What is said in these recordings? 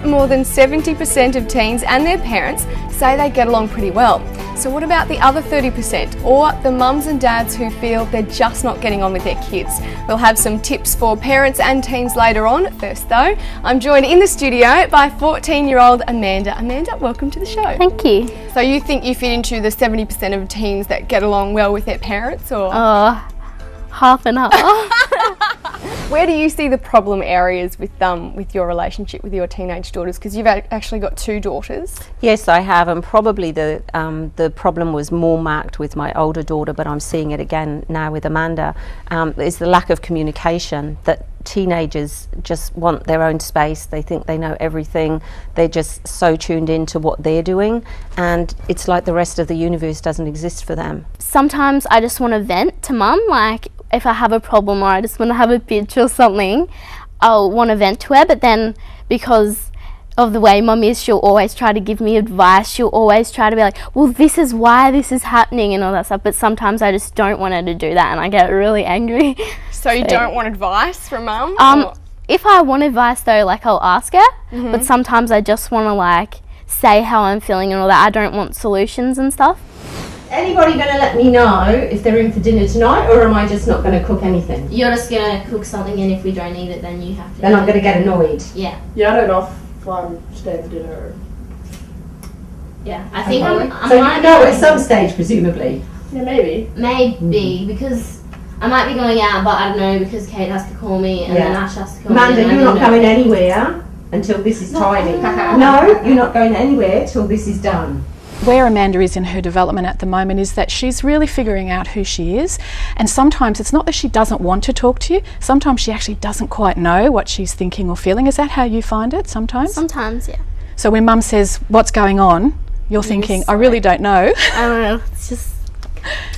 more than 70% of teens and their parents say they get along pretty well. So what about the other 30%, or the mums and dads who feel they're just not getting on with their kids? We'll have some tips for parents and teens later on. First though, I'm joined in the studio by 14-year-old Amanda. Amanda, welcome to the show. Thank you. So you think you fit into the 70% of teens that get along well with their parents, or? Half and half. Where do you see the problem areas with your relationship with your teenage daughters? Because you've actually got 2 daughters. Yes, I have, and probably the problem was more marked with my older daughter, but I'm seeing it again now with Amanda. Is the lack of communication, that teenagers just want their own space. They think they know everything. They're just so tuned into what they're doing, and it's like the rest of the universe doesn't exist for them. Sometimes I just want to vent to mum, like if I have a problem or I just want to have a bitch or something, I'll want to vent to her, but then because of the way mum is, she'll always try to give me advice. She'll always try to be like, well, this is why this is happening and all that stuff, but sometimes I just don't want her to do that and I get really angry. So you don't want advice from mum? If I want advice though, like I'll ask her, but sometimes I just want to like say how I'm feeling and all that. I don't want solutions and stuff. Anybody going to let me know if they're in for dinner tonight, or am I just not going to cook anything? You're just going to cook something, and if we don't eat it, then you have to. Then I'm going to get annoyed. Yeah. Yeah, I don't know if I'm staying for dinner. Yeah, I think I So might you know at some stage, presumably. Yeah, maybe. Maybe, because I might be going out, but I don't know, because Kate has to call me, and then Ash has to call Amanda, me. you're not going anywhere until this is tidy. No, you're not going anywhere till this is done. Where Amanda is in her development at the moment is that she's really figuring out who she is, and sometimes it's not that she doesn't want to talk to you, sometimes she actually doesn't quite know what she's thinking or feeling. Is that how you find it sometimes? Sometimes, yeah. So when mum says, what's going on, you're thinking, I really don't know. I don't know, it's just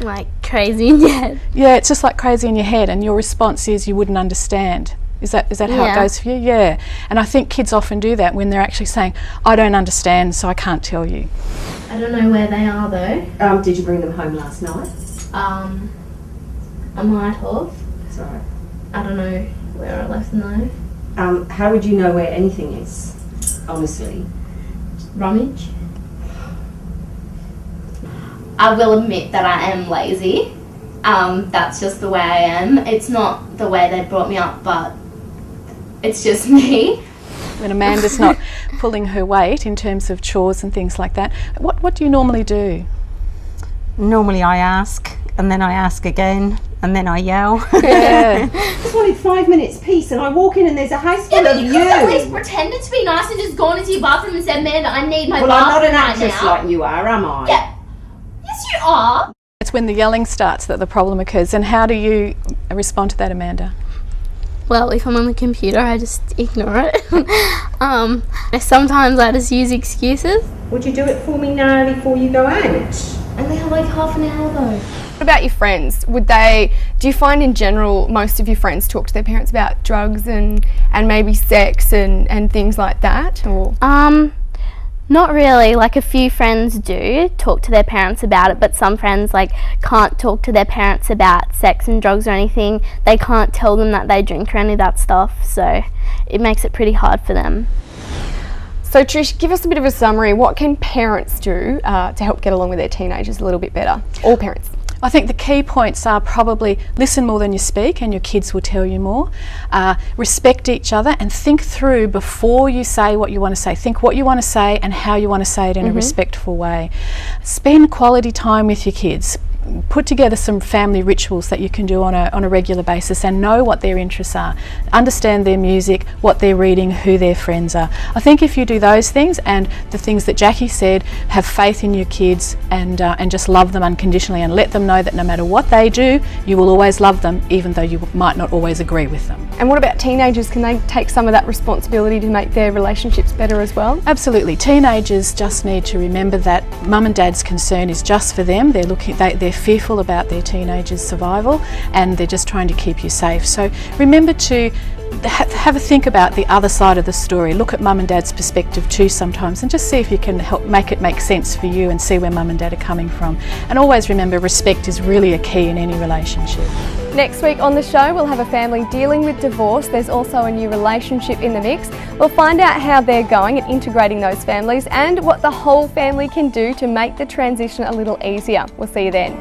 like crazy in your head. Yeah, it's just like crazy in your head, and your response is you wouldn't understand. Is that how it goes for you? Yeah. And I think kids often do that when they're actually saying, I don't understand, so I can't tell you. I don't know where they are though. Did you bring them home last night? I might have. That's all right. I don't know where I left them though. How would you know where anything is, honestly? Rummage. I will admit that I am lazy. That's just the way I am. It's not the way they brought me up, but it's just me. When Amanda's not pulling her weight in terms of chores and things like that, what do you normally do? Normally I ask, and then I ask again, and then I yell. Yeah. I just wanted 5 minutes peace, and I walk in and there's a house full Yeah, but of you could at least pretended to be nice and just gone into your bathroom and said, Amanda, I need my Well, I'm not bathroom an actress right now. like you are, am I? Yeah. Yes, you are. It's when the yelling starts that the problem occurs. And how do you respond to that, Amanda? Well, if I'm on the computer, I just ignore it. Sometimes I just use excuses. Would you do it for me now before you go out? Only have like half an hour though. What about your friends? Do you find in general most of your friends talk to their parents about drugs and maybe sex and things like that? Or? Not really. Like a few friends do talk to their parents about it, but some friends like can't talk to their parents about sex and drugs or anything. They can't tell them that they drink or any of that stuff, so it makes it pretty hard for them. So Trish, give us a bit of a summary. What can parents do to help get along with their teenagers a little bit better? All parents. I think the key points are probably listen more than you speak, and your kids will tell you more. Respect each other and think through before you say what you want to say. Think what you want to say and how you want to say it in a respectful way. Spend quality time with your kids. Put together some family rituals that you can do on a regular basis and know what their interests are. Understand their music, what they're reading, who their friends are. I think if you do those things and the things that Jackie said, have faith in your kids and just love them unconditionally and let them know that no matter what they do, you will always love them even though you might not always agree with them. And what about teenagers? Can they take some of that responsibility to make their relationships better as well? Absolutely. Teenagers just need to remember that mum and dad's concern is just for them. They're fearful about their teenagers' survival and they're just trying to keep you safe. So remember to have a think about the other side of the story. Look at mum and dad's perspective too sometimes, and just see if you can help make it make sense for you and see where mum and dad are coming from. And always remember, respect is really a key in any relationship. Next week on the show, we'll have a family dealing with divorce. There's also a new relationship in the mix. We'll find out how they're going at integrating those families and what the whole family can do to make the transition a little easier. We'll see you then.